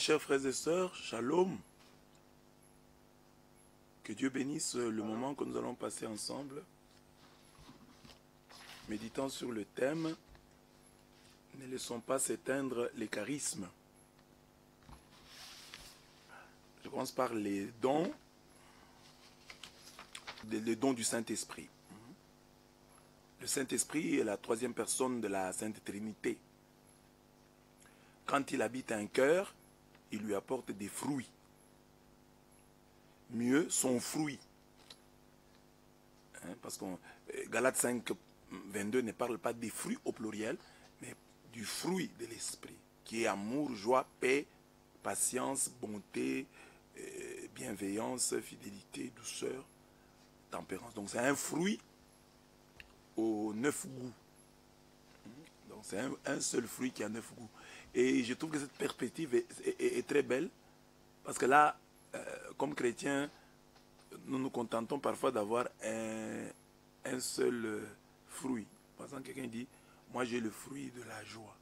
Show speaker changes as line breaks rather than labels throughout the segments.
chers frères et sœurs, shalom. Que Dieu bénisse le moment que nous allons passer ensemble, méditant sur le thème « Ne laissons pas s'éteindre les charismes ». Je commence par les dons du Saint-Esprit. Le Saint-Esprit est la troisième personne de la Sainte Trinité. Quand il habite un cœur, il lui apporte des fruits. Mieux, son fruit. Parce que Galates 5, 22 ne parle pas des fruits au pluriel, mais du fruit de l'esprit, qui est amour, joie, paix, patience, bonté, bienveillance, fidélité, douceur, tempérance. Donc c'est un fruit aux 9 goûts. Donc c'est un seul fruit qui a 9 goûts. Et je trouve que cette perspective est très belle, parce que là, comme chrétiens, nous nous contentons parfois d'avoir un seul fruit. Par exemple, quelqu'un dit, moi j'ai le fruit de la joie,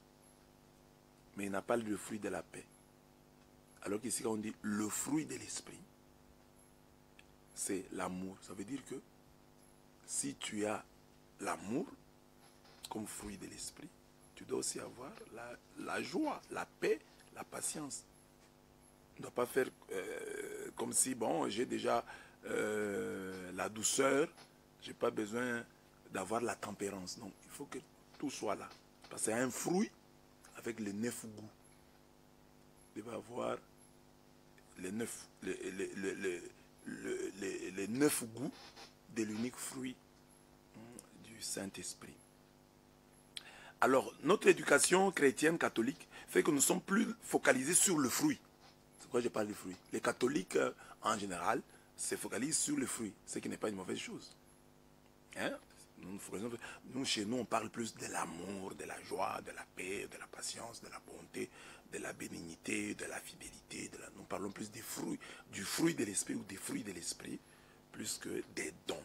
mais il n'a pas le fruit de la paix. Alors qu'ici, quand on dit le fruit de l'esprit, c'est l'amour. Ça veut dire que si tu as l'amour comme fruit de l'esprit, tu dois aussi avoir la joie, la paix, la patience. On ne doit pas faire comme si, bon, j'ai déjà la douceur, je n'ai pas besoin d'avoir la tempérance. Donc, il faut que tout soit là. Parce que c'est un fruit avec les 9 goûts. Il va avoir les 9 goûts de l'unique fruit du Saint-Esprit. Alors, notre éducation chrétienne catholique fait que nous sommes plus focalisés sur le fruit. C'est pourquoi je parle du fruit. Les catholiques, en général, se focalisent sur le fruit, ce qui n'est pas une mauvaise chose. Hein? Nous, chez nous, on parle plus de l'amour, de la joie, de la paix, de la patience, de la bonté, de la bénignité, de la fidélité. Nous parlons plus des fruits, du fruit de l'esprit ou des fruits de l'esprit, plus que des dons.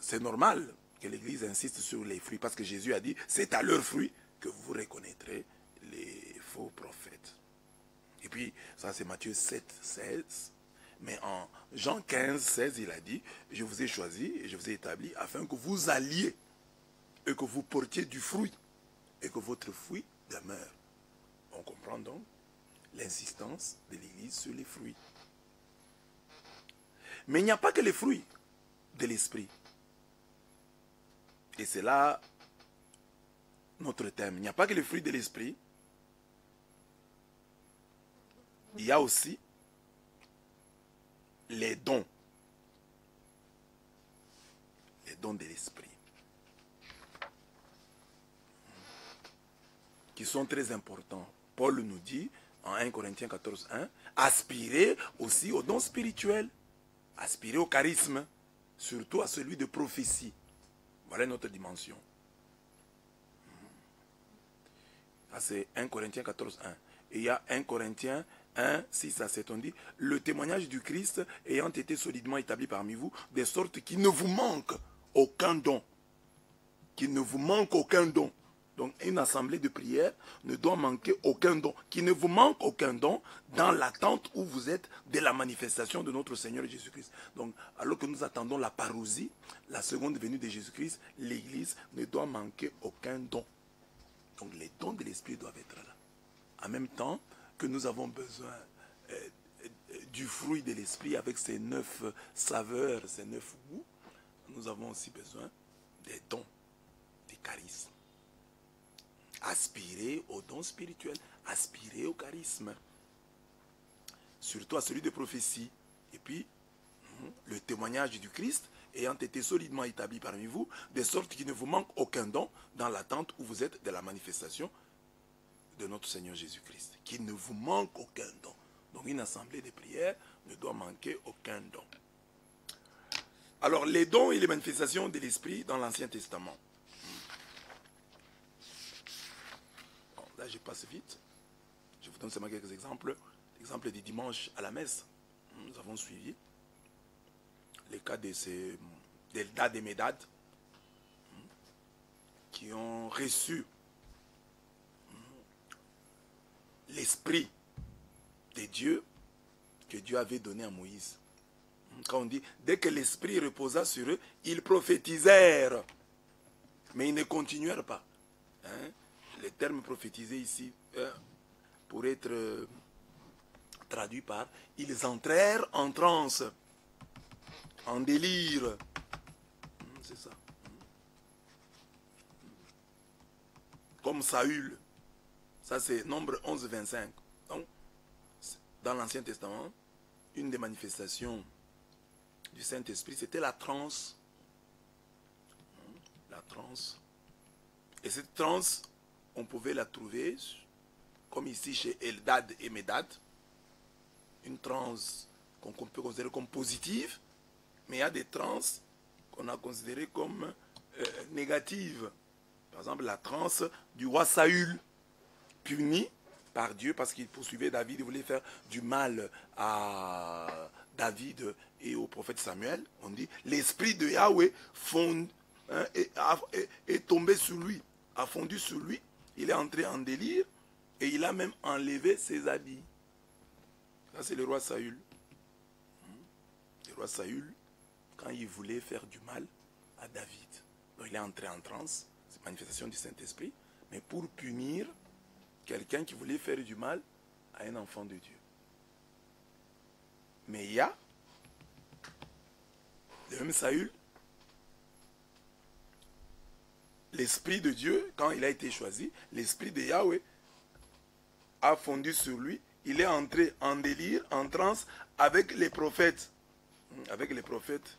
C'est normal que l'Église insiste sur les fruits, parce que Jésus a dit, c'est à leurs fruits que vous reconnaîtrez les faux prophètes. Et puis, ça c'est Matthieu 7, 16. Mais en Jean 15, 16, il a dit, je vous ai choisi et je vous ai établi afin que vous alliez et que vous portiez du fruit et que votre fruit demeure. On comprend donc l'insistance de l'Église sur les fruits. Mais il n'y a pas que les fruits de l'esprit. Et c'est là notre thème. Il n'y a pas que les fruits de l'esprit. Il y a aussi les dons. Les dons de l'esprit. Qui sont très importants. Paul nous dit, en 1 Corinthiens 14, 1, aspirez aussi aux dons spirituels. Aspirez au charisme. Surtout à celui de prophétie. Voilà notre dimension. Ça c'est 1 Corinthiens 14, 1. Et il y a 1 Corinthiens 1, 6 à 7, on dit, le témoignage du Christ ayant été solidement établi parmi vous, de sorte qu'il ne vous manque aucun don. Qu'il ne vous manque aucun don. Donc une assemblée de prière ne doit manquer aucun don. Qu'il ne vous manque aucun don dans l'attente où vous êtes de la manifestation de notre Seigneur Jésus-Christ. Donc alors que nous attendons la parousie, la seconde venue de Jésus-Christ, l'Église ne doit manquer aucun don. Donc les dons de l'Esprit doivent être là. En même temps que nous avons besoin du fruit de l'Esprit avec ses 9 saveurs, ses 9 goûts, nous avons aussi besoin des dons, des charismes. Aspirer aux dons spirituels, aspirer au charisme. Surtout à celui de prophétie. Et puis, le témoignage du Christ ayant été solidement établi parmi vous, de sorte qu'il ne vous manque aucun don dans l'attente où vous êtes de la manifestation de notre Seigneur Jésus-Christ. Qu'il ne vous manque aucun don. Donc une assemblée de prière ne doit manquer aucun don. Alors les dons et les manifestations de l'Esprit dans l'Ancien Testament. Bon, là je passe vite. Je vous donne seulement quelques exemples. L'exemple des dimanches à la messe. Nous avons suivi les cas d'Eldad et Médad qui ont reçu l'esprit de Dieu que Dieu avait donné à Moïse. Quand on dit, dès que l'esprit reposa sur eux, ils prophétisèrent. Mais ils ne continuèrent pas. Hein? Le terme prophétisé ici pour être traduit par ils entrèrent en transe, en délire. C'est ça. Comme Saül. Ça c'est Nombre 11, 25. Donc, dans l'Ancien Testament, une des manifestations du Saint-Esprit, c'était la transe. La transe. Et cette transe, on pouvait la trouver, comme ici chez Eldad et Médad, une transe qu'on peut considérer comme positive, mais il y a des transes qu'on a considérées comme négatives. Par exemple, la transe du roi Saül, puni par Dieu parce qu'il poursuivait David, il voulait faire du mal à David et au prophète Samuel. On dit, l'esprit de Yahweh est tombé sur lui, a fondu sur lui, il est entré en délire et il a même enlevé ses habits. Ça c'est le roi Saül. Le roi Saül, quand il voulait faire du mal à David. Donc il est entré en transe, c'est manifestation du Saint-Esprit, mais pour punir quelqu'un qui voulait faire du mal à un enfant de Dieu. Mais il y a le même Saül, l'Esprit de Dieu, quand il a été choisi, l'Esprit de Yahweh a fondu sur lui, il est entré en délire, en transe avec les prophètes. Avec les prophètes.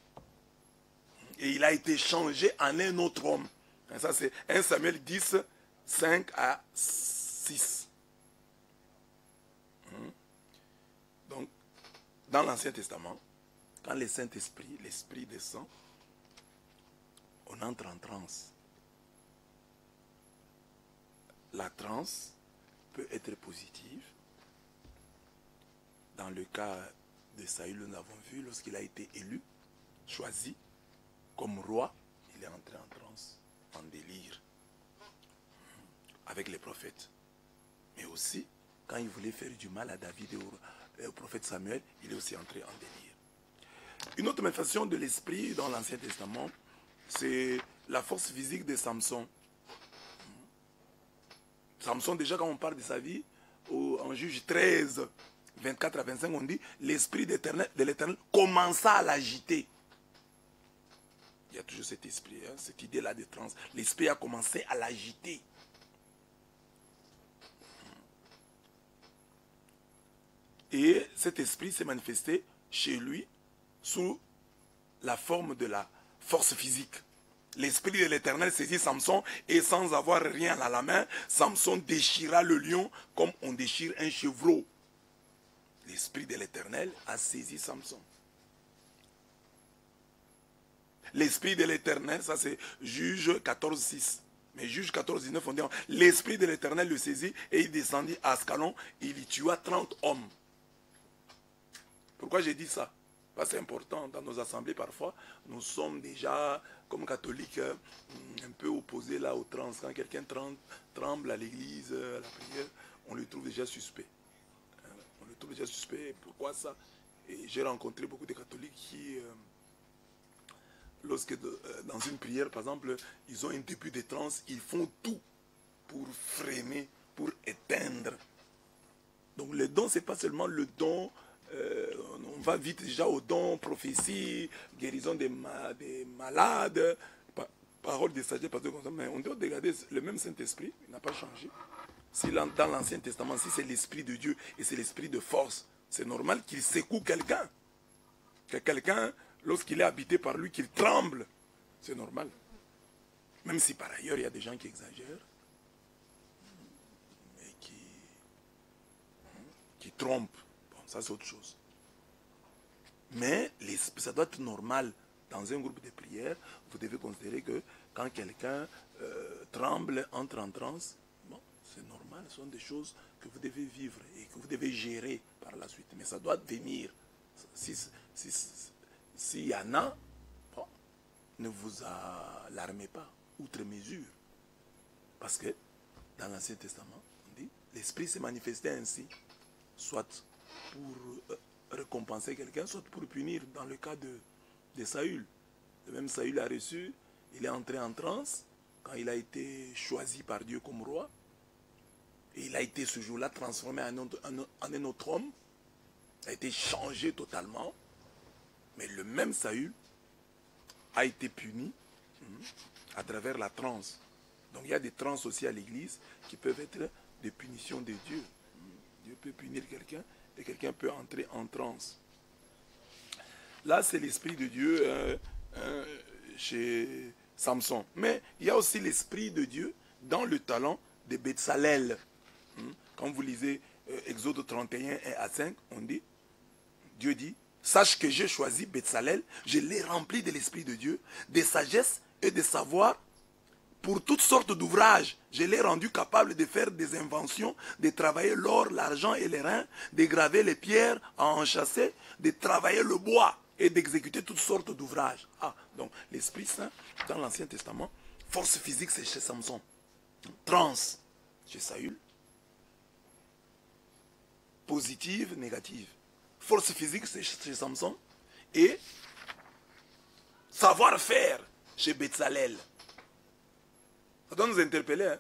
Et il a été changé en un autre homme. Et ça c'est 1 Samuel 10, 5 à 6. Donc, dans l'Ancien Testament, quand le Saint-Esprit, l'Esprit descend, on entre en transe. La transe peut être positive. Dans le cas de Saül, nous avons vu, lorsqu'il a été élu, choisi comme roi, il est entré en transe, en délire, avec les prophètes. Mais aussi, quand il voulait faire du mal à David et au prophète Samuel, il est aussi entré en délire. Une autre manifestation de l'esprit dans l'Ancien Testament, c'est la force physique de Samson. Samson, déjà quand on parle de sa vie, en Juge 13, 24 à 25, on dit, l'esprit de l'Éternel commença à l'agiter. Il y a toujours cet esprit, hein, cette idée-là de transe. L'esprit a commencé à l'agiter. Et cet esprit s'est manifesté chez lui sous la forme de la force physique. L'esprit de l'Éternel saisit Samson et sans avoir rien à la main, Samson déchira le lion comme on déchire un chevreau. L'esprit de l'Éternel a saisi Samson. L'esprit de l'Éternel, ça c'est Juge 14, 6. Mais Juge 14, 19, on dit, l'esprit de l'Éternel le saisit et il descendit à Ascalon, il y tua 30 hommes. Pourquoi j'ai dit ça? Parce que c'est important, dans nos assemblées parfois, nous sommes déjà, comme catholiques, un peu opposés là aux trans. Quand quelqu'un tremble à l'église, à la prière, on le trouve déjà suspect. On le trouve déjà suspect. Pourquoi ça? Et j'ai rencontré beaucoup de catholiques qui, lorsque dans une prière, par exemple, ils ont un début de transe, ils font tout pour freiner, pour éteindre. Donc le don, ce n'est pas seulement le don. On va vite déjà au don, prophétie, guérison des malades, parole de sagesse, mais on doit regarder le même Saint-Esprit, il n'a pas changé. Si dans l'Ancien Testament, si c'est l'Esprit de Dieu et c'est l'Esprit de force, c'est normal qu'il secoue quelqu'un. Que quelqu'un, lorsqu'il est habité par lui, qu'il tremble. C'est normal. Même si par ailleurs, il y a des gens qui exagèrent et qui trompent. Ça, c'est autre chose. Mais ça doit être normal. Dans un groupe de prière, vous devez considérer que quand quelqu'un tremble, entre en transe, bon, c'est normal. Ce sont des choses que vous devez vivre et que vous devez gérer par la suite. Mais ça doit venir. S'il y en a, bon, ne vous alarmez pas, outre mesure. Parce que dans l'Ancien Testament, on dit, l'esprit s'est manifesté ainsi, soit pour récompenser quelqu'un, soit pour punir, dans le cas de Saül. Le même Saül a reçu, il est entré en transe, quand il a été choisi par Dieu comme roi, et il a été ce jour-là transformé en un autre homme, il a été changé totalement, mais le même Saül a été puni à travers la transe. Donc il y a des transes aussi à l'église qui peuvent être des punitions de Dieu. Dieu peut punir quelqu'un et quelqu'un peut entrer en transe. Là, c'est l'esprit de Dieu chez Samson. Mais il y a aussi l'esprit de Dieu dans le talent de Betsalel. Quand vous lisez Exode 31, 1 à 5, on dit, Dieu dit, sache que j'ai choisi Betsalel, je l'ai rempli de l'esprit de Dieu, de sagesse et de savoir pour toutes sortes d'ouvrages. Je l'ai rendu capable de faire des inventions, de travailler l'or, l'argent et les reins, de graver les pierres à enchâsser, de travailler le bois et d'exécuter toutes sortes d'ouvrages. Ah, donc l'Esprit Saint, dans l'Ancien Testament, force physique, c'est chez Samson. Transe, chez Saül. Positive, négative. Force physique, c'est chez Samson. Et savoir-faire, chez Betsalel. Ça doit nous interpeller. Hein?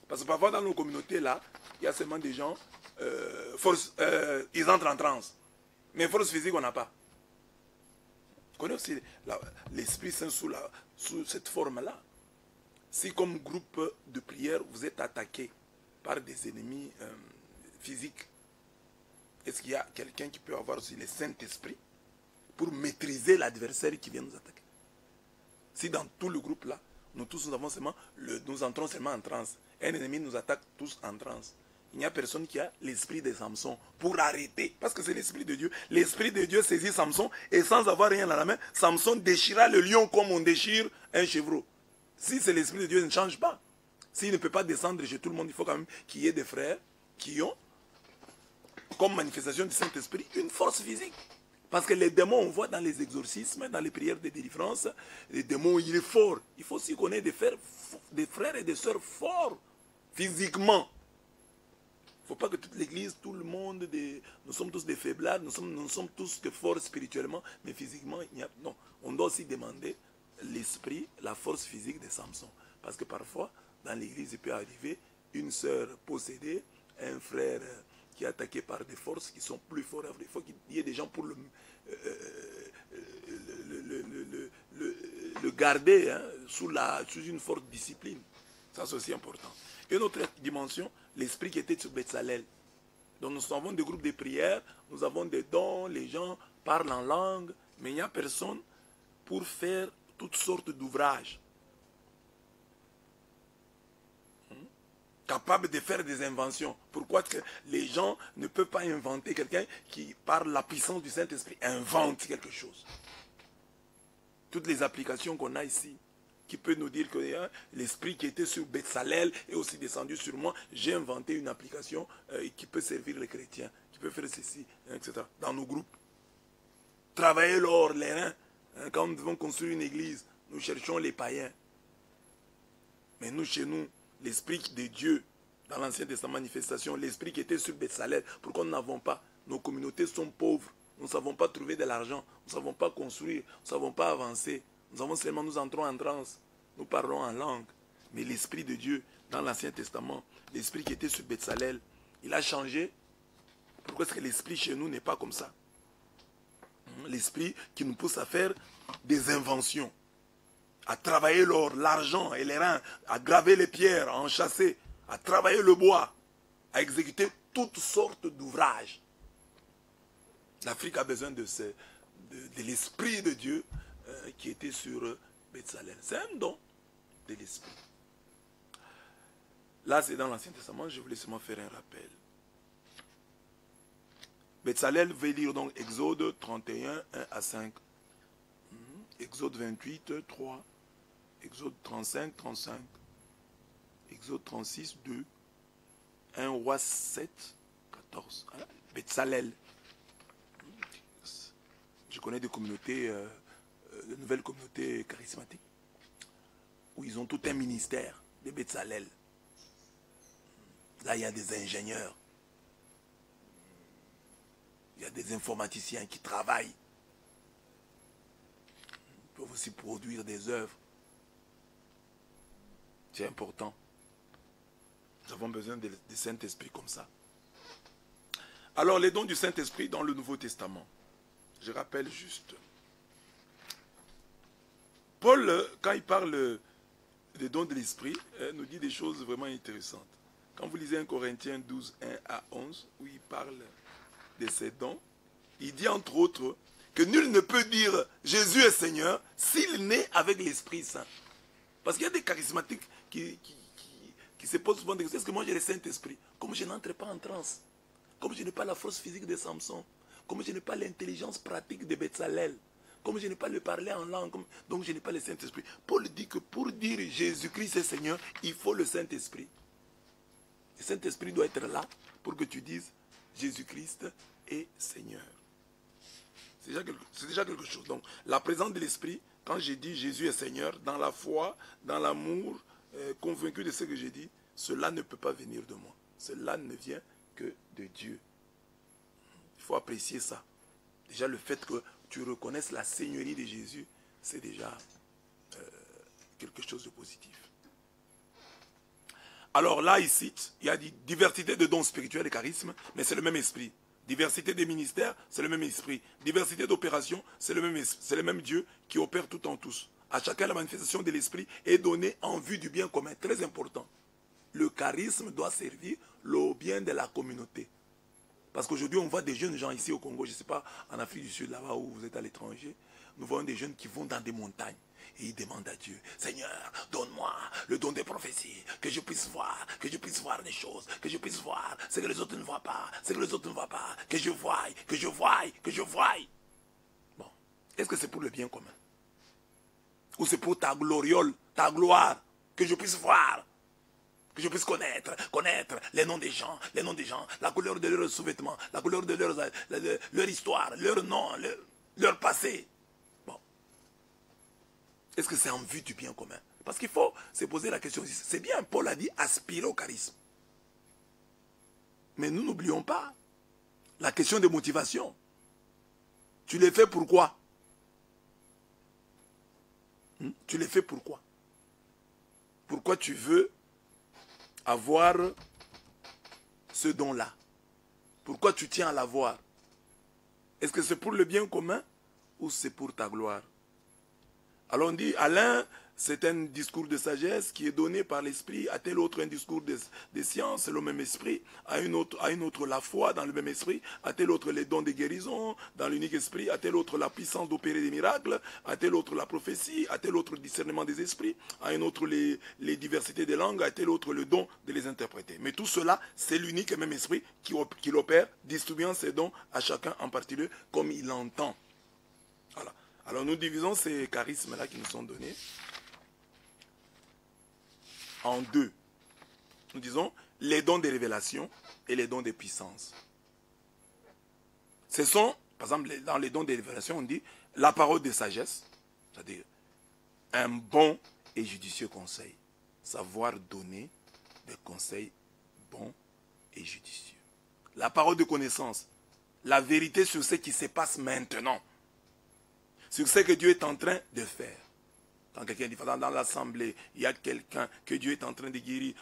Parce que parfois, dans nos communautés, là, il y a seulement des gens, ils entrent en transe. Mais force physique, on n'a pas. Vous connaissez aussi l'Esprit Saint sous cette forme-là. Si comme groupe de prière, vous êtes attaqué par des ennemis physiques, est-ce qu'il y a quelqu'un qui peut avoir aussi le Saint-Esprit pour maîtriser l'adversaire qui vient nous attaquer? Si dans tout le groupe là, nous tous nous avons seulement, nous entrons seulement en transe. Un ennemi nous attaque tous en transe. Il n'y a personne qui a l'esprit de Samson pour arrêter. Parce que c'est l'esprit de Dieu. L'esprit de Dieu saisit Samson et sans avoir rien à la main, Samson déchira le lion comme on déchire un chevreau. Si c'est l'esprit de Dieu, il ne change pas. S'il ne peut pas descendre chez tout le monde, il faut quand même qu'il y ait des frères qui ont, comme manifestation du Saint-Esprit, une force physique. Parce que les démons, on voit dans les exorcismes, dans les prières de délivrance, les démons, il est fort. Il faut aussi connaître des frères et des sœurs forts, physiquement. Il ne faut pas que toute l'église, tout le monde, nous sommes tous des faiblards, nous sommes tous que forts spirituellement, mais physiquement, non. On doit aussi demander l'esprit, la force physique de Samson. Parce que parfois, dans l'église, il peut arriver une sœur possédée, un frère qui est attaqué par des forces qui sont plus fortes. Il faut qu'il y ait des gens pour le garder hein, sous une forte discipline. Ça, c'est aussi important. Et une autre dimension, l'esprit qui était sur Betsalel. Donc nous avons des groupes de prière, nous avons des dons, les gens parlent en langue, mais il n'y a personne pour faire toutes sortes d'ouvrages. Capable de faire des inventions. Pourquoi que les gens ne peuvent pas inventer quelqu'un qui, par la puissance du Saint-Esprit, invente quelque chose? Toutes les applications qu'on a ici, qui peut nous dire que l'esprit qui était sur Betsalel est aussi descendu sur moi, j'ai inventé une application qui peut servir les chrétiens, qui peut faire ceci, etc. Dans nos groupes. Travailler l'or, les reins. Quand nous devons construire une église, nous cherchons les païens. Mais nous, chez nous, l'esprit de Dieu, dans l'Ancien Testament, manifestation, l'esprit qui était sur Betsalel, pourquoi nous n'avons pas? Nos communautés sont pauvres, nous ne savons pas trouver de l'argent, nous ne savons pas construire, nous ne savons pas avancer. Nous avons seulement, nous entrons en transe, nous parlons en langue. Mais l'esprit de Dieu, dans l'Ancien Testament, l'esprit qui était sur Betsalel, il a changé. Pourquoi est-ce que l'esprit chez nous n'est pas comme ça? L'esprit qui nous pousse à faire des inventions, à travailler l'or, l'argent et les reins, à graver les pierres, à enchâsser, à travailler le bois, à exécuter toutes sortes d'ouvrages. L'Afrique a besoin de l'esprit de Dieu qui était sur Betsalel. C'est un don de l'esprit. Là, c'est dans l'Ancien Testament, je voulais seulement faire un rappel. Betsalel veut lire donc Exode 31, 1 à 5. Exode 28, 3. Exode 35, 35. Exode 36, 2. 1 Roi 7, 14. Betsalel. Je connais des communautés, de nouvelles communautés charismatiques, où ils ont tout un ministère de Betsalel. Là, il y a des ingénieurs. Il y a des informaticiens qui travaillent. Ils peuvent aussi produire des œuvres. C'est important. Nous avons besoin du Saint-Esprit comme ça. Alors, les dons du Saint-Esprit dans le Nouveau Testament. Je rappelle juste. Paul, quand il parle des dons de l'Esprit, nous dit des choses vraiment intéressantes. Quand vous lisez 1 Corinthiens 12, 1 à 11, où il parle de ces dons, il dit entre autres que nul ne peut dire Jésus est Seigneur s'il naît avec l'Esprit Saint. Parce qu'il y a des charismatiques qui se posent souvent des questions. Est-ce que moi j'ai le Saint-Esprit? Comme je n'entre pas en transe, comme je n'ai pas la force physique de Samson, comme je n'ai pas l'intelligence pratique de Betsalel, comme je n'ai pas le parler en langue, donc je n'ai pas le Saint-Esprit. Paul dit que pour dire Jésus-Christ est Seigneur, il faut le Saint-Esprit. Le Saint-Esprit doit être là pour que tu dises Jésus-Christ est Seigneur. C'est déjà quelque chose. Donc, la présence de l'Esprit, quand j'ai dit Jésus est Seigneur, dans la foi, dans l'amour, convaincu de ce que j'ai dit, cela ne peut pas venir de moi. Cela ne vient que de Dieu. Il faut apprécier ça. Déjà, le fait que tu reconnaisses la Seigneurie de Jésus, c'est déjà quelque chose de positif. Alors là, ici, il y a dit diversité de dons spirituels et charismes, mais c'est le même esprit. Diversité des ministères, c'est le même esprit. Diversité d'opérations, c'est le même Dieu qui opère tout en tous. À chacun, la manifestation de l'esprit est donnée en vue du bien commun. Très important. Le charisme doit servir le bien de la communauté. Parce qu'aujourd'hui, on voit des jeunes gens ici au Congo, je ne sais pas, en Afrique du Sud, là-bas où vous êtes à l'étranger, nous voyons des jeunes qui vont dans des montagnes. Et ils demandent à Dieu, Seigneur, donne-moi le don des prophéties, que je puisse voir des choses, que je puisse voir ce que les autres ne voient pas, ce que les autres ne voient pas, que je voie. Bon, est-ce que c'est pour le bien commun? Ou c'est pour ta gloriole, ta gloire, que je puisse voir, que je puisse connaître les noms des gens, la couleur de leurs sous-vêtements, la couleur de leur histoire, leur nom, leur passé. Bon. Est-ce que c'est en vue du bien commun? Parce qu'il faut se poser la question. C'est bien, Paul a dit aspirer au charisme. Mais nous n'oublions pas la question de motivation. Tu les fais pourquoi? Tu les fais pourquoi? Pourquoi tu veux avoir ce don-là? Pourquoi tu tiens à l'avoir? Est-ce que c'est pour le bien commun ou c'est pour ta gloire? Alors on dit, à l'un, c'est un discours de sagesse qui est donné par l'esprit, à tel autre un discours de science, c'est le même esprit, à une autre la foi dans le même esprit, à tel autre les dons de guérison dans l'unique esprit, à tel autre la puissance d'opérer des miracles, à tel autre la prophétie, à tel autre le discernement des esprits, à un autre les diversités des langues, à tel autre le don de les interpréter. Mais tout cela, c'est l'unique et même esprit qui l'opère, distribuant ses dons à chacun en particulier comme il l'entend. Voilà. Alors nous divisons ces charismes-là qui nous sont donnés en deux. Nous disons les dons de révélation et les dons de puissance. Ce sont, par exemple, dans les dons de révélation, on dit la parole de sagesse, c'est-à-dire un bon et judicieux conseil. Savoir donner des conseils bons et judicieux. La parole de connaissance, la vérité sur ce qui se passe maintenant. Sur ce que Dieu est en train de faire. Quand quelqu'un dit, dans l'assemblée, il y a quelqu'un que Dieu est en train de guérir,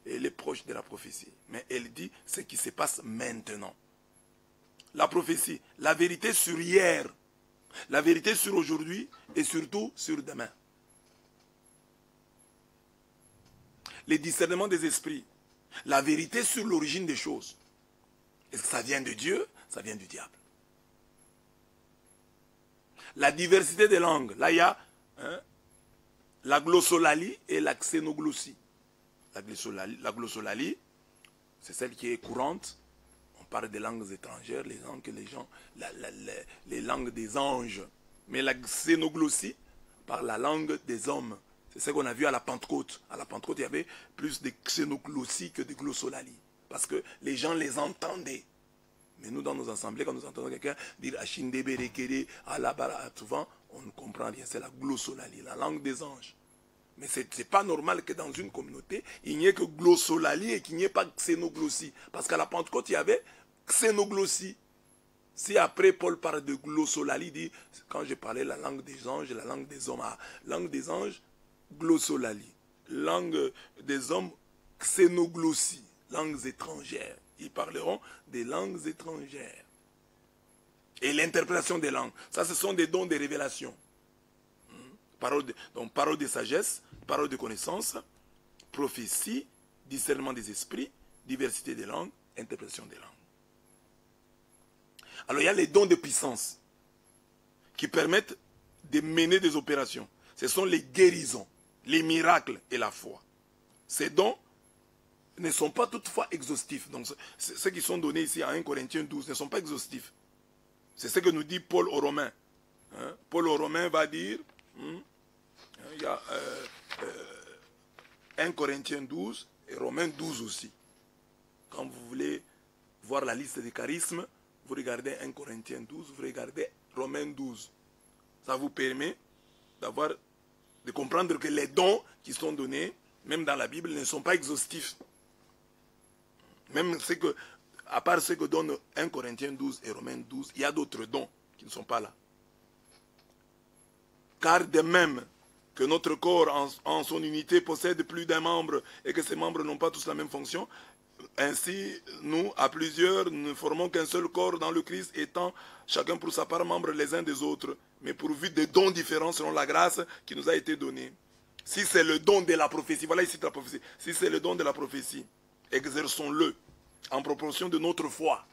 elle est proche de la prophétie. Mais elle dit ce qui se passe maintenant. La prophétie, la vérité sur hier, la vérité sur aujourd'hui et surtout sur demain. Les discernements des esprits, la vérité sur l'origine des choses. Est-ce que ça vient de Dieu? Ça vient du diable. La diversité des langues. Là, il y a la glossolalie et la xénoglossie. La glossolalie, c'est celle qui est courante. On parle des langues étrangères, les langues que les gens, les langues des anges. Mais la xénoglossie, par la langue des hommes. C'est ce qu'on a vu à la Pentecôte. À la Pentecôte, il y avait plus de xénoglossie que de glossolalie. Parce que les gens les entendaient. Mais nous, dans nos assemblées, quand nous entendons quelqu'un dire Achindebe, Rekede, Alabara, souvent, on ne comprend rien. C'est la glossolalie, la langue des anges. Mais ce n'est pas normal que dans une communauté, il n'y ait que glossolalie et qu'il n'y ait pas xénoglossie. Parce qu'à la Pentecôte, il y avait xénoglossie. Si après Paul parle de glossolalie, il dit, quand je parlais la langue des anges, la langue des hommes, langue des anges, glossolalie. Langue des hommes, xénoglossie, langues étrangères. Ils parleront des langues étrangères. Et l'interprétation des langues, ça ce sont des dons de révélation. Donc parole de sagesse, parole de connaissance, prophétie, discernement des esprits, diversité des langues, interprétation des langues. Alors il y a les dons de puissance qui permettent de mener des opérations. Ce sont les guérisons, les miracles et la foi. Ces dons ne sont pas toutefois exhaustifs. Donc ceux qui sont donnés ici à 1 Corinthiens 12 ne sont pas exhaustifs. C'est ce que nous dit Paul aux Romains. Paul aux Romains va dire, il y a 1 Corinthiens 12 et Romains 12 aussi. Quand vous voulez voir la liste des charismes, vous regardez 1 Corinthiens 12, vous regardez Romains 12. Ça vous permet de comprendre que les dons qui sont donnés, même dans la Bible, ne sont pas exhaustifs. Même ce que, à part ce que donne 1 Corinthiens 12 et Romains 12, il y a d'autres dons qui ne sont pas là. Car de même que notre corps en son unité possède plus d'un membre et que ces membres n'ont pas tous la même fonction, ainsi nous, à plusieurs, ne formons qu'un seul corps dans le Christ, étant chacun pour sa part membre les uns des autres, mais pourvu de dons différents selon la grâce qui nous a été donnée. Si c'est le don de la prophétie, voilà ici la prophétie, si c'est le don de la prophétie, exerçons-le en proportion de notre foi.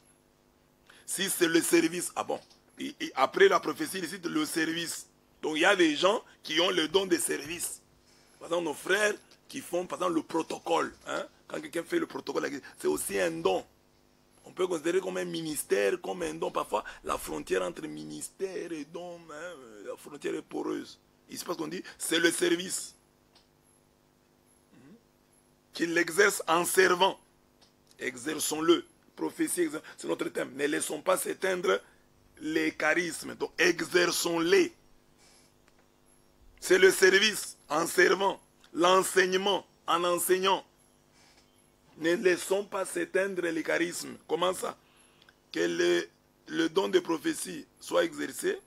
Si c'est le service, ah bon, et après la prophétie, il cite le service. Donc il y a des gens qui ont le don de service. Par exemple, nos frères qui font, par exemple, le protocole. Quand quelqu'un fait le protocole, c'est aussi un don. On peut considérer comme un ministère, comme un don. Parfois, la frontière entre ministère et don, la frontière est poreuse. Ici, parce qu'on dit, c'est le service. Qu'il l'exerce en servant. Exerçons-le. Prophétie, c'est notre thème. Ne laissons pas s'éteindre les charismes. Donc, exerçons-les. C'est le service en servant, l'enseignement en enseignant. Ne laissons pas s'éteindre les charismes. Comment ça? Que le don de prophétie soit exercé,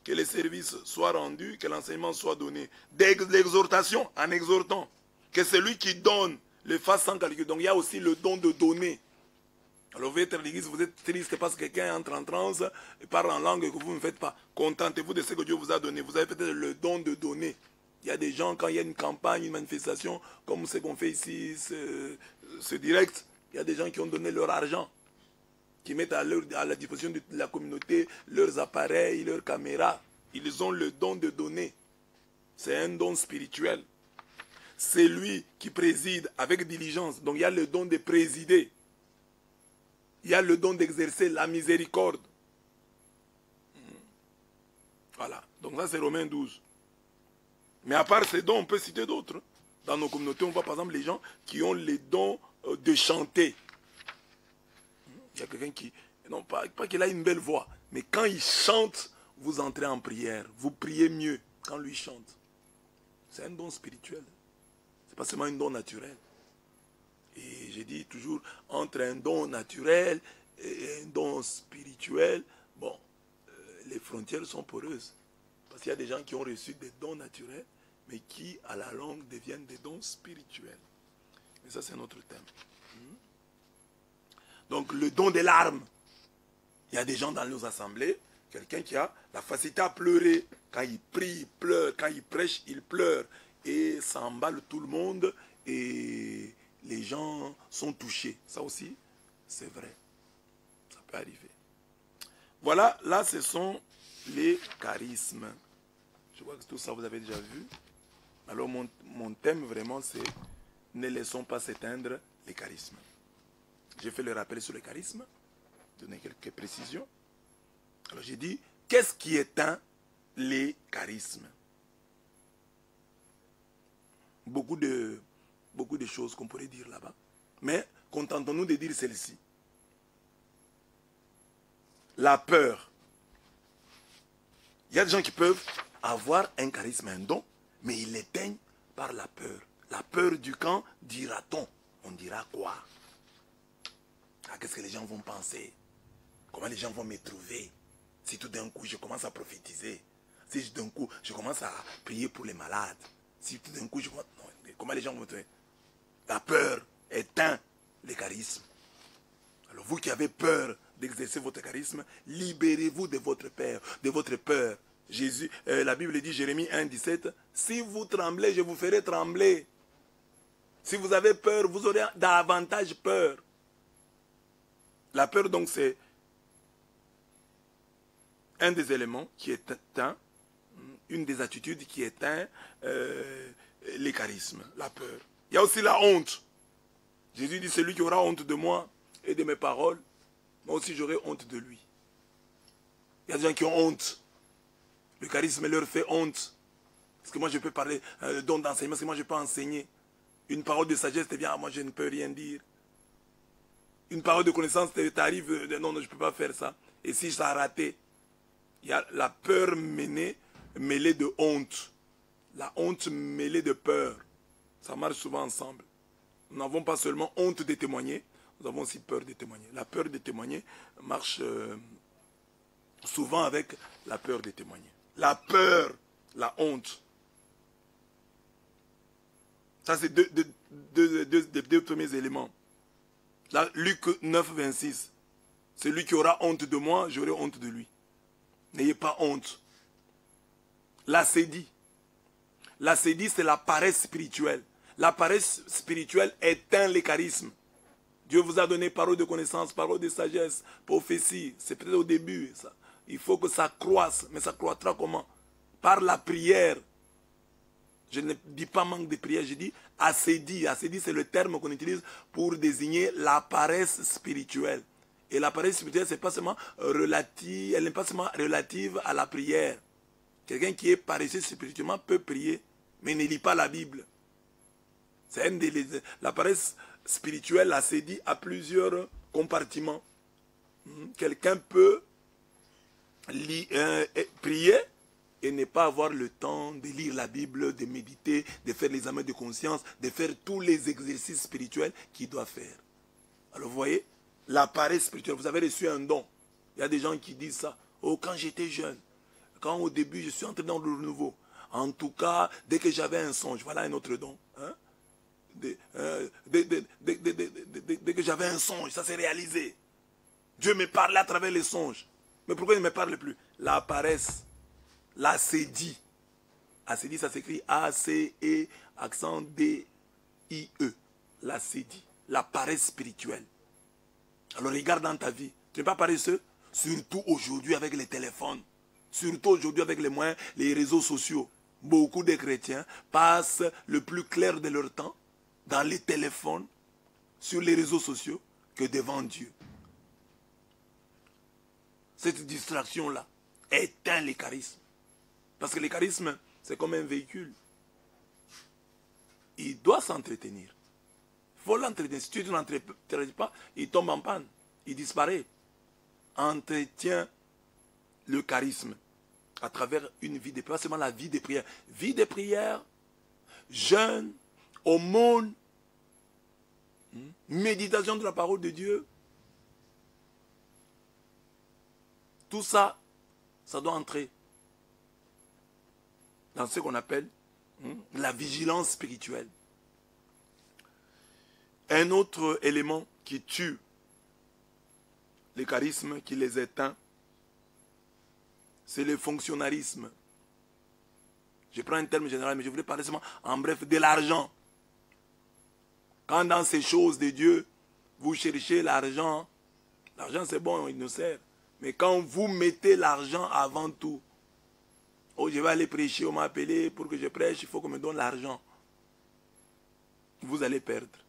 que les services soient rendus, que l'enseignement soit donné. L'exhortation en exhortant. Que celui qui donne le fasse sans calcul. Donc il y a aussi le don de donner. Alors vous êtes à l'église, vous êtes triste parce que quelqu'un entre en transe et parle en langue que vous ne faites pas. Contentez-vous de ce que Dieu vous a donné. Vous avez peut-être le don de donner. Il y a des gens, quand il y a une campagne, une manifestation, comme ce qu'on fait ici, ce direct, il y a des gens qui ont donné leur argent, qui mettent à la disposition de la communauté leurs appareils, leurs caméras. Ils ont le don de donner. C'est un don spirituel. C'est lui qui préside avec diligence. Donc il y a le don de présider. Il y a le don d'exercer la miséricorde. Voilà. Donc ça c'est Romains 12. Mais à part ces dons, on peut citer d'autres. Dans nos communautés, on voit par exemple les gens qui ont les dons de chanter. Il y a quelqu'un qui, non pas qu'il a une belle voix, mais quand il chante, vous entrez en prière. Vous priez mieux quand lui chante. C'est un don spirituel. Ce n'est pas seulement un don naturel. Et j'ai dit toujours, entre un don naturel et un don spirituel, bon, les frontières sont poreuses. Parce qu'il y a des gens qui ont reçu des dons naturels, mais qui, à la longue, deviennent des dons spirituels. Mais ça, c'est notre thème. Donc, le don des larmes. Il y a des gens dans nos assemblées, quelqu'un qui a la facilité à pleurer. Quand il prie, il pleure. Quand il prêche, il pleure. Et ça emballe tout le monde. Et les gens sont touchés. Ça aussi, c'est vrai. Ça peut arriver. Voilà, là, ce sont les charismes. Je crois que tout ça, vous avez déjà vu. Alors, mon thème, vraiment, c'est « Ne laissons pas s'éteindre les charismes ». J'ai fait le rappel sur les charismes, donner quelques précisions. Alors, j'ai dit, qu'est-ce qui éteint les charismes? Beaucoup de choses qu'on pourrait dire là-bas. Mais contentons-nous de dire celle-ci. La peur. Il y a des gens qui peuvent avoir un charisme, un don, mais ils l'éteignent par la peur. La peur du quand dira-t-on? On dira quoi? Ah, qu'est-ce que les gens vont penser? Comment les gens vont me trouver? Si tout d'un coup je commence à prophétiser, si d'un coup je commence à prier pour les malades, si tout d'un coup je... Non, comment les gens vont me trouver? La peur éteint les charismes. Alors vous qui avez peur d'exercer votre charisme, libérez-vous de votre peur, de votre peur. Jésus, la Bible dit, Jérémie 1, 17, si vous tremblez, je vous ferai trembler. Si vous avez peur, vous aurez davantage peur. La peur, donc, c'est un des éléments qui éteint, une des attitudes qui éteint les charismes, la peur. Il y a aussi la honte. Jésus dit, celui qui aura honte de moi et de mes paroles, moi aussi j'aurai honte de lui. Il y a des gens qui ont honte. Le charisme leur fait honte. Parce que moi je peux parler don d'enseignement, parce que moi je peux enseigner. Une parole de sagesse te vient, moi je ne peux rien dire. Une parole de connaissance t'arrive, non, je ne peux pas faire ça. Et si ça a raté, il y a la peur mêlée de honte. La honte mêlée de peur. Ça marche souvent ensemble. Nous n'avons pas seulement honte de témoigner, nous avons aussi peur de témoigner. La peur de témoigner marche souvent avec la peur de témoigner. La peur, la honte. Ça, c'est deux premiers éléments. Là, Luc 9, 26. Celui qui aura honte de moi, j'aurai honte de lui. N'ayez pas honte. L'acédie. L'acédie, c'est la paresse spirituelle. La paresse spirituelle éteint les charismes. Dieu vous a donné parole de connaissance, parole de sagesse, prophétie. C'est peut-être au début. Ça. Il faut que ça croisse. Mais ça croîtra comment? Par la prière. Je ne dis pas manque de prière, je dis acédie. Acédie, c'est le terme qu'on utilise pour désigner la paresse spirituelle. Et la paresse spirituelle, c'est pas seulement relative, elle n'est pas seulement relative à la prière. Quelqu'un qui est paresseux spirituellement peut prier, mais ne lit pas la Bible. C'est la paresse spirituelle, l'acédie, a plusieurs compartiments. Quelqu'un peut prier et ne pas avoir le temps de lire la Bible, de méditer, de faire l'examen de conscience, de faire tous les exercices spirituels qu'il doit faire. Alors vous voyez, la paresse spirituelle, vous avez reçu un don. Il y a des gens qui disent ça. Oh, quand j'étais jeune, quand au début je suis entré dans le renouveau, en tout cas, dès que j'avais un songe, voilà un autre don. Hein? Dès que j'avais un songe, ça s'est réalisé. Dieu me parlait à travers les songes. Mais pourquoi il ne me parle plus? La paresse, l'acédie. Acédie, ça s'écrit A-C-E, accent D-I-E. L'acédie, la paresse spirituelle. Alors regarde dans ta vie. Tu n'es pas paresseux? Surtout aujourd'hui avec les téléphones. Surtout aujourd'hui avec les moyens, les réseaux sociaux. Beaucoup de chrétiens passent le plus clair de leur temps dans les téléphones, sur les réseaux sociaux, que devant Dieu. Cette distraction-là éteint les charismes. Parce que les charismes, c'est comme un véhicule. Il doit s'entretenir. Il faut l'entretenir. Si tu ne l'entretiens pas, il tombe en panne. Il disparaît. Entretiens le charisme à travers une vie de prière, pas seulement la vie de prière. Vie de prière, jeûne, aumône, méditation de la parole de Dieu. Tout ça, ça doit entrer dans ce qu'on appelle la vigilance spirituelle. Un autre élément qui tue les charismes, qui les éteint, c'est le fonctionnarisme. Je prends un terme général, mais je voulais parler seulement en bref de l'argent. Quand dans ces choses de Dieu, vous cherchez l'argent, l'argent c'est bon, il nous sert. Mais quand vous mettez l'argent avant tout, oh je vais aller prêcher, on m'a appelé pour que je prêche, il faut qu'on me donne l'argent. Vous allez perdre.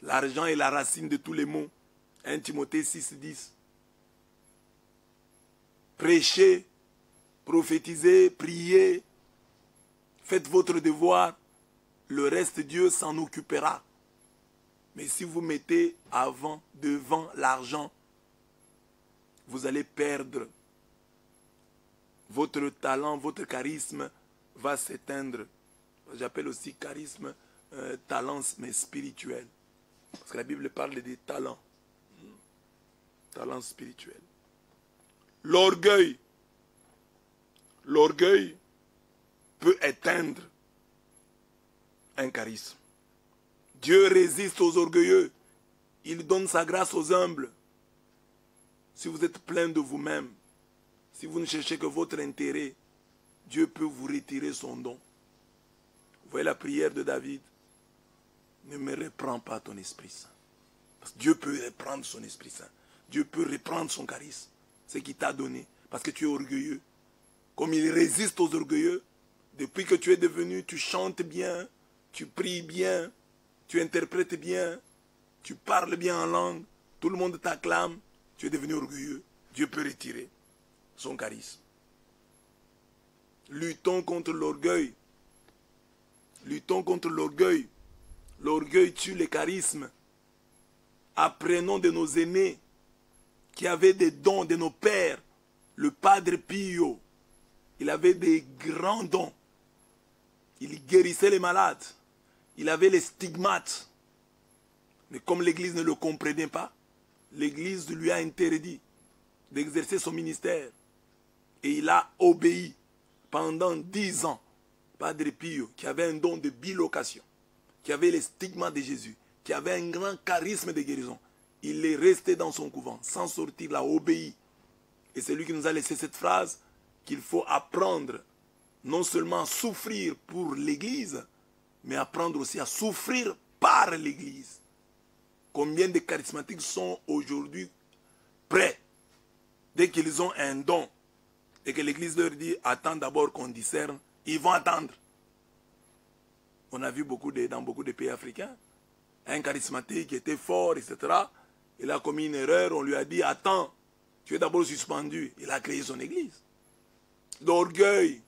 L'argent est la racine de tous les maux. 1 Timothée 6, 10. Prêchez, prophétisez, priez, faites votre devoir, le reste Dieu s'en occupera. Mais si vous mettez devant l'argent, vous allez perdre. Votre talent, votre charisme va s'éteindre. J'appelle aussi charisme, talent, mais spirituel. Parce que la Bible parle des talents. Talent spirituel. L'orgueil. L'orgueil peut éteindre un charisme. Dieu résiste aux orgueilleux. Il donne sa grâce aux humbles. Si vous êtes plein de vous-même, si vous ne cherchez que votre intérêt, Dieu peut vous retirer son don. Vous voyez la prière de David. Ne me reprends pas ton Esprit Saint. Parce que Dieu peut reprendre son Esprit Saint. Dieu peut reprendre son charisme. Ce qu'il t'a donné. Parce que tu es orgueilleux. Comme il résiste aux orgueilleux, depuis que tu es devenu, tu chantes bien, tu pries bien, tu interprètes bien, tu parles bien en langue, tout le monde t'acclame, tu es devenu orgueilleux. Dieu peut retirer son charisme. Luttons contre l'orgueil. Luttons contre l'orgueil. L'orgueil tue les charismes. Apprenons de nos aînés qui avaient des dons de nos pères. Le Padre Pio, il avait des grands dons. Il guérissait les malades. Il avait les stigmates. Mais comme l'Église ne le comprenait pas, l'Église lui a interdit d'exercer son ministère. Et il a obéi pendant 10 ans. Padre Pio, qui avait un don de bilocation, qui avait les stigmates de Jésus, qui avait un grand charisme de guérison. Il est resté dans son couvent, sans sortir, il a obéi. Et c'est lui qui nous a laissé cette phrase, qu'il faut apprendre, non seulement à souffrir pour l'Église, mais apprendre aussi à souffrir par l'Église. Combien de charismatiques sont aujourd'hui prêts, dès qu'ils ont un don, et que l'Église leur dit, attends d'abord qu'on discerne, ils vont attendre. On a vu dans beaucoup de pays africains, un charismatique qui était fort, etc. Il a commis une erreur, on lui a dit, attends, tu es d'abord suspendu. Il a créé son église. L'orgueil.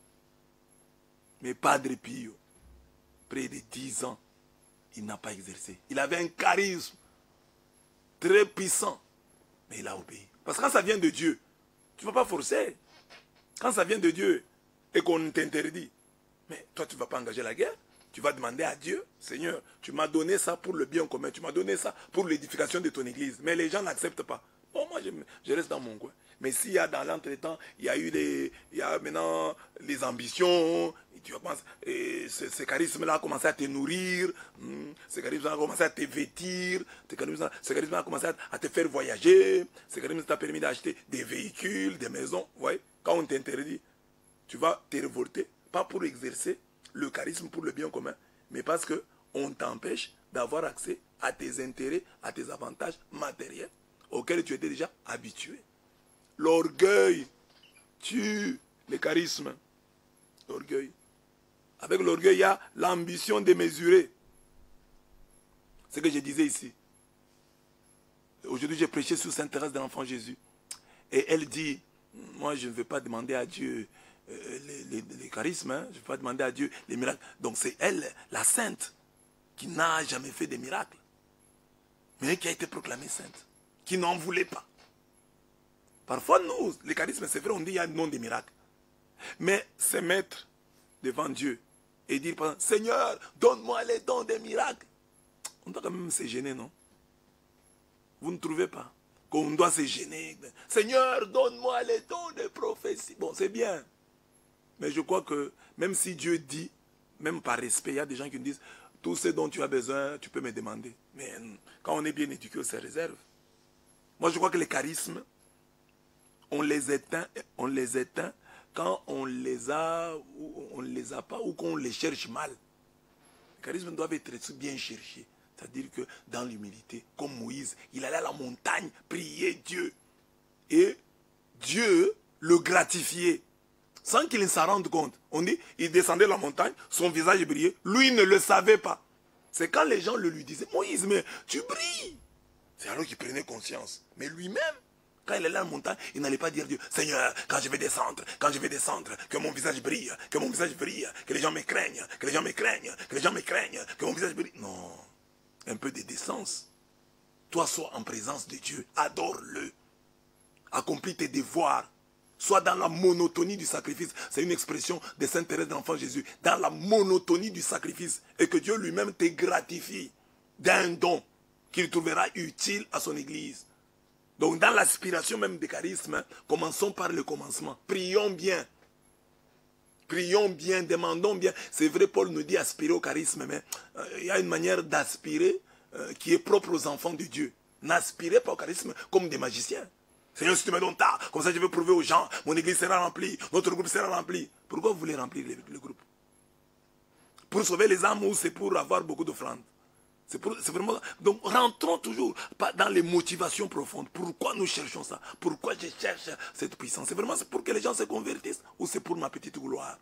Mais Padre Pio, près de 10 ans, il n'a pas exercé. Il avait un charisme très puissant, mais il a obéi. Parce que quand ça vient de Dieu, tu ne vas pas forcer. Quand ça vient de Dieu et qu'on t'interdit, mais toi tu ne vas pas engager la guerre. Tu vas demander à Dieu, Seigneur, tu m'as donné ça pour le bien commun, tu m'as donné ça pour l'édification de ton église. Mais les gens n'acceptent pas. Bon, moi, je reste dans mon coin. Mais s'il y a dans l'entretemps, il y a maintenant les ambitions, tu penses, et ce charisme-là a commencé à te nourrir, ce charisme-là a commencé à te vêtir, ce charisme-là a commencé à te faire voyager, ce charisme t'a permis d'acheter des véhicules, des maisons. Vous voyez, quand on t'interdit, tu vas te révolter, pas pour exercer le charisme pour le bien commun, mais parce qu'on t'empêche d'avoir accès à tes intérêts, à tes avantages matériels auxquels tu étais déjà habitué. L'orgueil tue le charisme. L'orgueil. Avec l'orgueil, il y a l'ambition démesurée. C'est ce que je disais ici. Aujourd'hui, j'ai prêché sur Sainte Thérèse de l'Enfant Jésus. Et elle dit, moi je ne veux pas demander à Dieu les charismes, hein. Je ne vais pas demander à Dieu les miracles. Donc c'est elle, la sainte, qui n'a jamais fait de miracles, mais qui a été proclamée sainte, qui n'en voulait pas. Parfois nous, les charismes, c'est vrai, on dit il y a non des miracles. Mais se mettre devant Dieu et dire, Seigneur, donne-moi les dons des miracles. On doit quand même se gêner, non? Vous ne trouvez pas qu'on doit se gêner? Seigneur, donne-moi les dons de prophétie. Bon, c'est bien. Mais je crois que même si Dieu dit, même par respect, il y a des gens qui nous disent, tout ce dont tu as besoin, tu peux me demander. Mais quand on est bien éduqué, on se réserve. Moi, je crois que les charismes, on les éteint quand on les a ou on ne les a pas ou qu'on les cherche mal. Les charismes doivent être bien cherchés. C'est-à-dire que dans l'humilité, comme Moïse, il allait à la montagne prier Dieu. Et Dieu le gratifiait. Sans qu'il ne s'en rende compte. On dit, il descendait la montagne, son visage brillait. Lui ne le savait pas. C'est quand les gens le lui disaient, Moïse, mais tu brilles. C'est alors qu'il prenait conscience. Mais lui-même, quand il allait à la montagne, il n'allait pas dire Dieu, Seigneur, quand je vais descendre, que mon visage brille, que les gens me craignent, que les gens me craignent, que mon visage brille. Non, un peu de décence. Toi, sois en présence de Dieu, adore-le. Accomplis tes devoirs. Soit dans la monotonie du sacrifice. C'est une expression de Sainte Thérèse de l'Enfant Jésus. Dans la monotonie du sacrifice. Et que Dieu lui-même te gratifie d'un don qu'il trouvera utile à son Église. Donc dans l'aspiration même des charismes, commençons par le commencement. Prions bien. Prions bien, demandons bien. C'est vrai, Paul nous dit aspirer au charisme, mais il y a une manière d'aspirer qui est propre aux enfants de Dieu. N'aspirez pas au charisme comme des magiciens. Seigneur, si tu me donnes tard, comme ça je vais prouver aux gens, mon église sera remplie, notre groupe sera rempli. Pourquoi vous voulez remplir le groupe? Pour sauver les âmes ou c'est pour avoir beaucoup d'offrandes? C'est vraiment... Donc rentrons toujours dans les motivations profondes. Pourquoi nous cherchons ça? Pourquoi je cherche cette puissance? C'est vraiment pour que les gens se convertissent ou c'est pour ma petite gloire?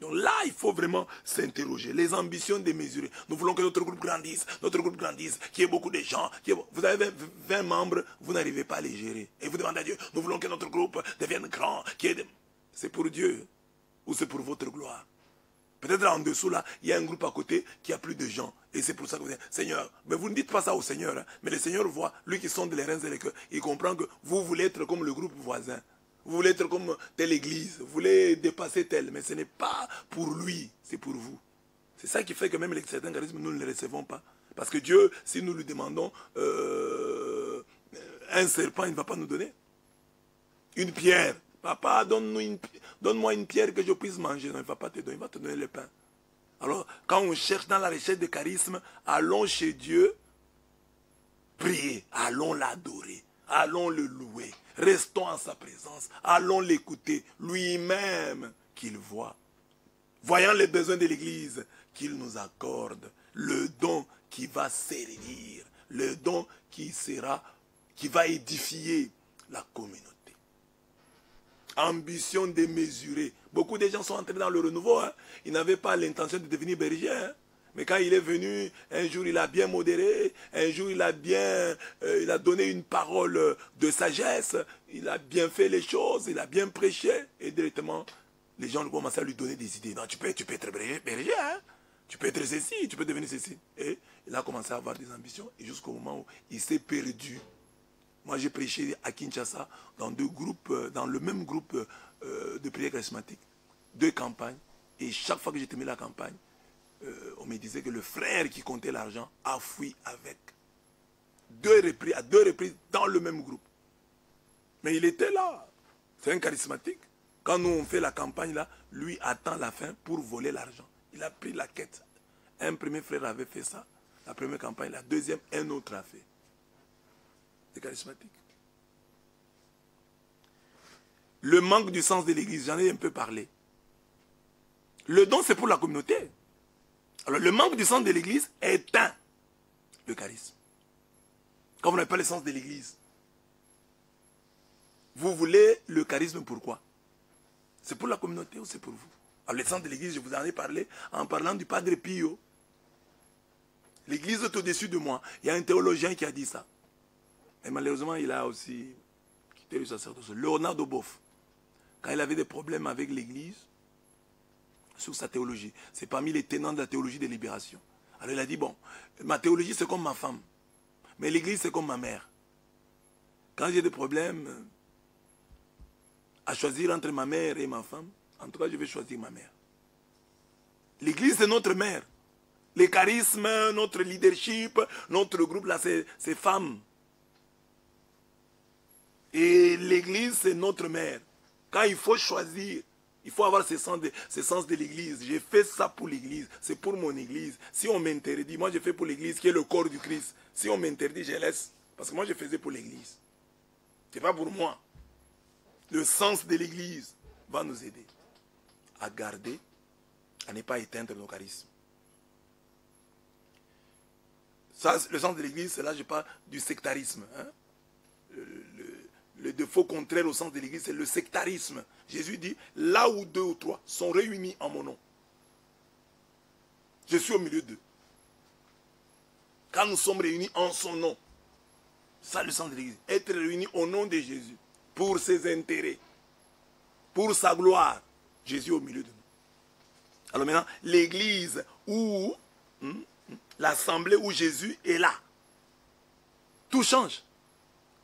Donc là, il faut vraiment s'interroger. Les ambitions démesurées. Nous voulons que notre groupe grandisse, qu'il y ait beaucoup de gens. Vous avez 20 membres, vous n'arrivez pas à les gérer. Et vous demandez à Dieu, nous voulons que notre groupe devienne grand. C'est pour Dieu ou c'est pour votre gloire? Peut-être en dessous, là, il y a un groupe à côté qui a plus de gens. Et c'est pour ça que vous dites, Seigneur, mais vous ne dites pas ça au Seigneur. Hein, mais le Seigneur voit, lui qui sonde les reins et les cœurs, il comprend que vous voulez être comme le groupe voisin. Vous voulez être comme telle église, vous voulez dépasser telle, mais ce n'est pas pour lui, c'est pour vous. C'est ça qui fait que même les certains charismes, nous ne les recevons pas. Parce que Dieu, si nous lui demandons un serpent, il ne va pas nous donner. Une pierre. Papa, donne-moi une pierre que je puisse manger. Non, il ne va pas te donner, il va te donner le pain. Alors, quand on cherche dans la recherche de charisme, allons chez Dieu, prier, allons l'adorer, allons le louer. Restons en sa présence. Allons l'écouter. Lui-même qu'il voit. Voyant les besoins de l'Église, qu'il nous accorde le don qui va servir. Le don qui va édifier la communauté. Ambition démesurée. Beaucoup de gens sont entrés dans le renouveau. Hein. Ils n'avaient pas l'intention de devenir berger. Hein. Mais quand il est venu, un jour il a bien modéré, un jour il a donné une parole de sagesse, il a bien fait les choses, il a bien prêché, et directement, les gens ont commencé à lui donner des idées. Non, tu peux être berger, hein? Tu peux être ceci, tu peux devenir ceci. Et il a commencé à avoir des ambitions, et jusqu'au moment où il s'est perdu. Moi j'ai prêché à Kinshasa, dans le même groupe de prière charismatique, 2 campagnes, et chaque fois que j'ai terminé la campagne, on me disait que le frère qui comptait l'argent a fui avec. À deux reprises dans le même groupe. Mais il était là. C'est un charismatique. Quand nous on fait la campagne là, lui attend la fin pour voler l'argent. Il a pris la quête. Un premier frère avait fait ça. La première campagne, la deuxième, un autre a fait. C'est charismatique. Le manque du sens de l'église, j'en ai un peu parlé. Le don c'est pour la communauté. Alors le manque du sens de l'église éteint le charisme. Quand vous n'avez pas le sens de l'église, vous voulez le charisme pourquoi? C'est pour la communauté ou c'est pour vous? Alors le sens de l'église, je vous en ai parlé en parlant du Padre Pio. L'église est au-dessus de moi. Il y a un théologien qui a dit ça. Et malheureusement, il a aussi quitté le sacerdoce. Léonard de Boff, quand il avait des problèmes avec l'église, sur sa théologie. C'est parmi les tenants de la théologie de libération. Alors il a dit, bon, ma théologie c'est comme ma femme, mais l'église c'est comme ma mère. Quand j'ai des problèmes à choisir entre ma mère et ma femme, en tout cas je vais choisir ma mère. L'église c'est notre mère. Les charismes, notre leadership, notre groupe là c'est femmes. Et l'église c'est notre mère. Quand il faut choisir, il faut avoir ce sens de l'église. J'ai fait ça pour l'église. C'est pour mon église. Si on m'interdit, moi je fais pour l'église qui est le corps du Christ. Si on m'interdit, je laisse. Parce que moi je faisais pour l'église. Ce n'est pas pour moi. Le sens de l'église va nous aider à garder, à ne pas éteindre nos charismes. Ça, le sens de l'église, c'est là je parle du sectarisme. Hein? Le défaut contraire au sens de l'église, c'est le sectarisme. Jésus dit, là où 2 ou 3 sont réunis en mon nom, je suis au milieu d'eux. Quand nous sommes réunis en son nom, ça le sens de l'église. Être réunis au nom de Jésus, pour ses intérêts, pour sa gloire, Jésus au milieu de nous. Alors maintenant, l'église où, l'assemblée où Jésus est là, tout change.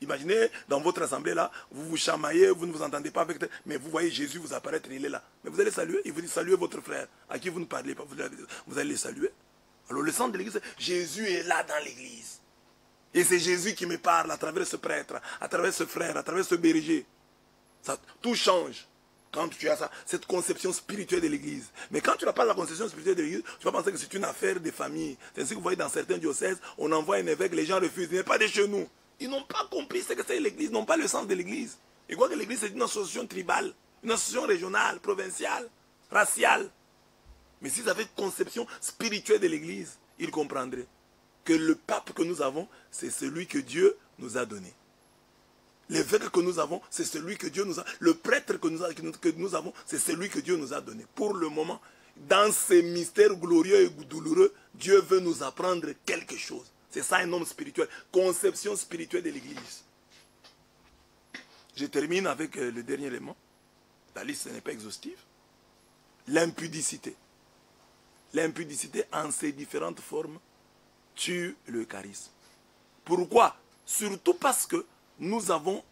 Imaginez, dans votre assemblée là, vous vous chamaillez, vous ne vous entendez pas avec... Mais vous voyez Jésus vous apparaître, il est là. Mais vous allez saluer, il vous dit saluez votre frère, à qui vous ne parlez pas, vous allez le saluer. Alors le centre de l'église, Jésus est là dans l'église. Et c'est Jésus qui me parle à travers ce prêtre, à travers ce frère, à travers ce berger. Ça, tout change quand tu as ça, cette conception spirituelle de l'église. Mais quand tu n'as pas la conception spirituelle de l'église, tu vas penser que c'est une affaire de famille. C'est ainsi que vous voyez dans certains diocèses, on envoie un évêque, les gens refusent, mais pas de chez nous. Ils n'ont pas compris ce que c'est l'église, ils n'ont pas le sens de l'église. Ils croient que l'église c'est une association tribale, une association régionale, provinciale, raciale. Mais s'ils avaient une conception spirituelle de l'église, ils comprendraient que le pape que nous avons, c'est celui que Dieu nous a donné. L'évêque que nous avons, c'est celui que Dieu nous a... Le prêtre que nous avons, c'est celui que Dieu nous a donné. Pour le moment, dans ces mystères glorieux et douloureux, Dieu veut nous apprendre quelque chose. C'est ça un homme spirituel. Conception spirituelle de l'église. Je termine avec le dernier élément. La liste n'est pas exhaustive. L'impudicité. L'impudicité en ses différentes formes tue le charisme. Pourquoi? Surtout parce que nous avons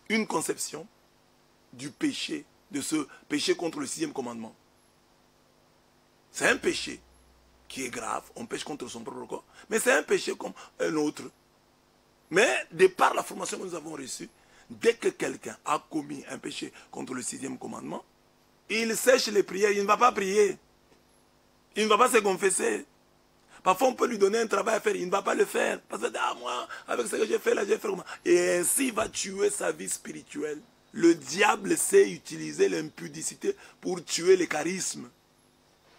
une conception du péché, de ce péché contre le 6e commandement. C'est un péché qui est grave, on pêche contre son propre corps, mais c'est un péché comme un autre. Mais de par la formation que nous avons reçue, dès que quelqu'un a commis un péché contre le 6e commandement, il sèche les prières, il ne va pas prier. Il ne va pas se confesser. Parfois, on peut lui donner un travail à faire, il ne va pas le faire. Parce que, moi, avec ce que j'ai fait là, j'ai fait comment? Et ainsi, il va tuer sa vie spirituelle. Le diable sait utiliser l'impudicité pour tuer les charismes.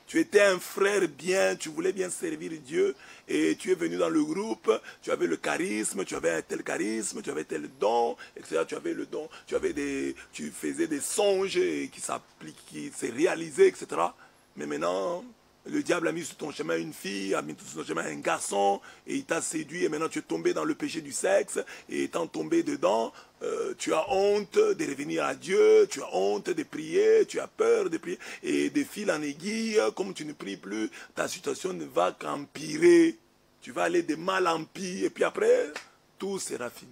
Tu étais un frère bien, tu voulais bien servir Dieu, et tu es venu dans le groupe, tu avais le charisme, tu avais un tel charisme, tu avais tel don, etc. Tu avais le don, tu faisais des songes qui s'appliquent, qui s'est réalisé, etc. Mais maintenant, le diable a mis sur ton chemin une fille, a mis sur ton chemin un garçon, et il t'a séduit, et maintenant tu es tombé dans le péché du sexe, et étant tombé dedans, tu as honte de revenir à Dieu, tu as honte de prier, tu as peur de prier, et de fil en aiguille, comme tu ne pries plus, ta situation ne va qu'empirer. Tu vas aller de mal en pis, et puis après, tout sera fini.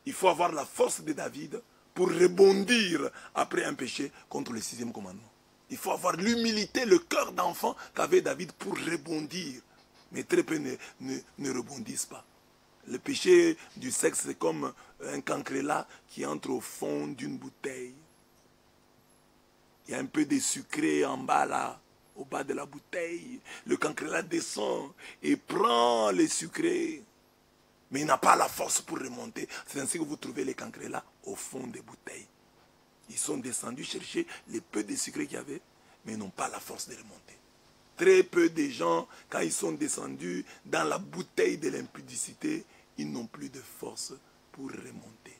Il faut avoir la force de David pour rebondir après un péché contre le 6e commandement. Il faut avoir l'humilité, le cœur d'enfant qu'avait David pour rebondir. Mais très peu ne rebondissent pas. Le péché du sexe, c'est comme un cancrélat qui entre au fond d'une bouteille. Il y a un peu de sucré en bas là, au bas de la bouteille. Le cancrélat descend et prend les sucrés. Mais il n'a pas la force pour remonter. C'est ainsi que vous trouvez les cancrélats au fond des bouteilles. Ils sont descendus chercher les peu de sucre qu'il y avait, mais ils n'ont pas la force de remonter. Très peu de gens, quand ils sont descendus dans la bouteille de l'impudicité, ils n'ont plus de force pour remonter.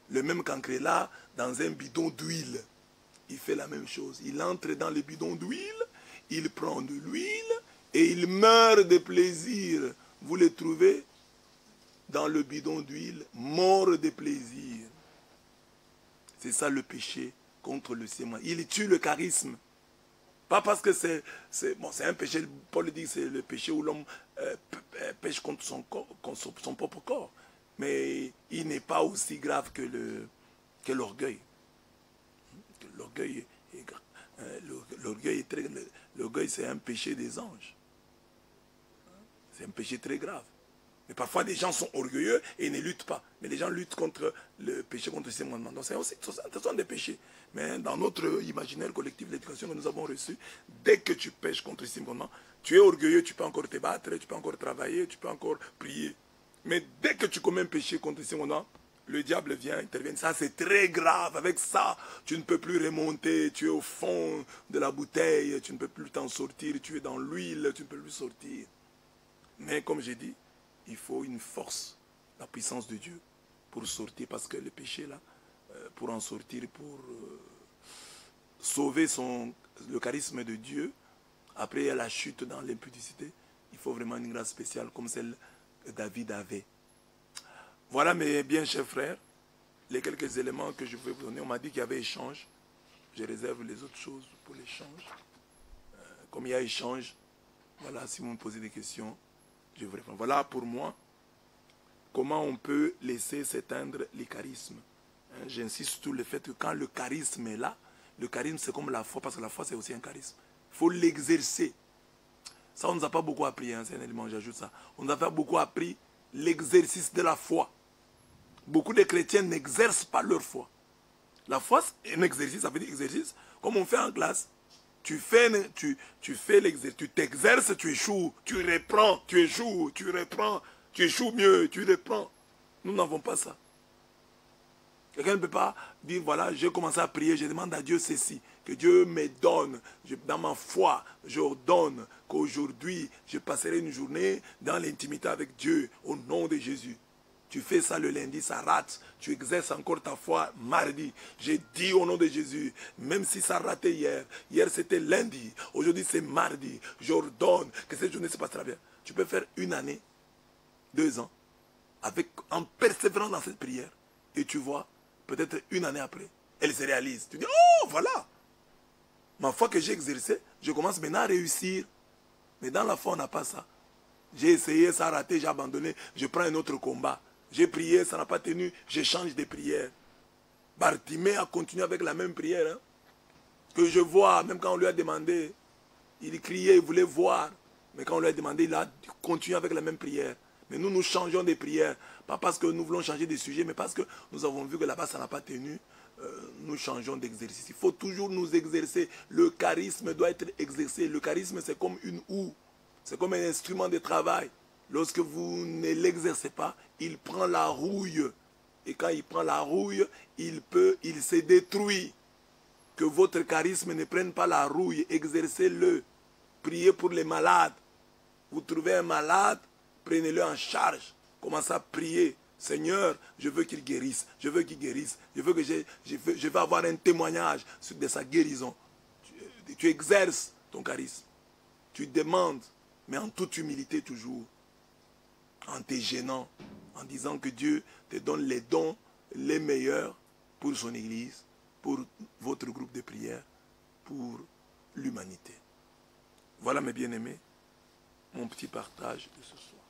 Le même cancrélat, dans un bidon d'huile, il fait la même chose. Il entre dans le bidon d'huile, il prend de l'huile et il meurt de plaisir. Vous le trouvez dans le bidon d'huile, mort de plaisir. C'est ça le péché contre le sément. Il tue le charisme. Pas parce que c'est un péché, Paul dit que c'est le péché où l'homme pêche contre son propre corps. Mais il n'est pas aussi grave que l'orgueil. L'orgueil est grave. L'orgueil, c'est un péché des anges. C'est un péché très grave. Mais parfois, des gens sont orgueilleux et ne luttent pas. Mais les gens luttent contre le péché, contre ces commandements. Donc, ce sont des péchés. Mais dans notre imaginaire collectif d'éducation que nous avons reçu, dès que tu pêches contre ces commandements, tu es orgueilleux, tu peux encore te battre, tu peux encore travailler, tu peux encore prier. Mais dès que tu commets un péché contre ces commandements, le diable vient intervenir. Ça, c'est très grave. Avec ça, tu ne peux plus remonter. Tu es au fond de la bouteille. Tu ne peux plus t'en sortir. Tu es dans l'huile. Tu ne peux plus sortir. Mais comme j'ai dit, il faut une force, la puissance de Dieu pour sortir. Parce que le péché, là, pour en sortir, pour sauver le charisme de Dieu, après la chute dans l'impudicité, il faut vraiment une grâce spéciale comme celle que David avait. Voilà mes bien chers frères, les quelques éléments que je voulais vous donner. On m'a dit qu'il y avait échange. Je réserve les autres choses pour l'échange. Comme il y a échange, voilà, si vous me posez des questions, je vous réponds. Voilà pour moi comment on peut laisser s'éteindre les charismes. Hein, j'insiste sur le fait que quand le charisme est là, le charisme c'est comme la foi, parce que la foi c'est aussi un charisme. Il faut l'exercer. Ça on ne nous a pas beaucoup appris, hein, c'est un élément, j'ajoute ça. On nous a pas beaucoup appris l'exercice de la foi. Beaucoup de chrétiens n'exercent pas leur foi. La foi c'est un exercice, ça veut dire exercice, comme on fait en classe. Tu fais l'exercice, tu t'exerces, tu échoues, tu reprends, tu échoues, tu reprends, tu échoues mieux, tu reprends. Nous n'avons pas ça. Quelqu'un ne peut pas dire, voilà, j'ai commencé à prier, je demande à Dieu ceci, que Dieu me donne, dans ma foi, j'ordonne qu'aujourd'hui, je passerai une journée dans l'intimité avec Dieu, au nom de Jésus. Tu fais ça le lundi, ça rate. Tu exerces encore ta foi mardi. J'ai dit au nom de Jésus, même si ça ratait hier. Hier c'était lundi, aujourd'hui c'est mardi. J'ordonne que cette journée se passera bien. Tu peux faire 1 année, 2 ans, en persévérant dans cette prière. Et tu vois, peut-être 1 année après, elle se réalise. Tu dis, oh voilà, ma foi que j'ai exercée, je commence maintenant à réussir. Mais dans la foi, on n'a pas ça. J'ai essayé, ça a raté, j'ai abandonné, je prends un autre combat. J'ai prié, ça n'a pas tenu, je change de prière. Bartimée a continué avec la même prière. Hein, que je vois, même quand on lui a demandé, il criait, il voulait voir. Mais quand on lui a demandé, il a continué avec la même prière. Mais nous, nous changeons de prière. Pas parce que nous voulons changer de sujet, mais parce que nous avons vu que là-bas, ça n'a pas tenu. Nous changeons d'exercice. Il faut toujours nous exercer. Le charisme doit être exercé. Le charisme, c'est comme une houe. C'est comme un instrument de travail. Lorsque vous ne l'exercez pas, il prend la rouille. Et quand il prend la rouille, il se détruit. Que votre charisme ne prenne pas la rouille. Exercez-le. Priez pour les malades. Vous trouvez un malade, prenez-le en charge. Commencez à prier. Seigneur, je veux qu'il guérisse. Je veux qu'il guérisse. Je veux avoir un témoignage de sa guérison. Tu exerces ton charisme. Tu demandes, mais en toute humilité toujours. En te gênant, en disant que Dieu te donne les dons les meilleurs pour son Église, pour votre groupe de prière, pour l'humanité. Voilà mes bien-aimés, mon petit partage de ce soir.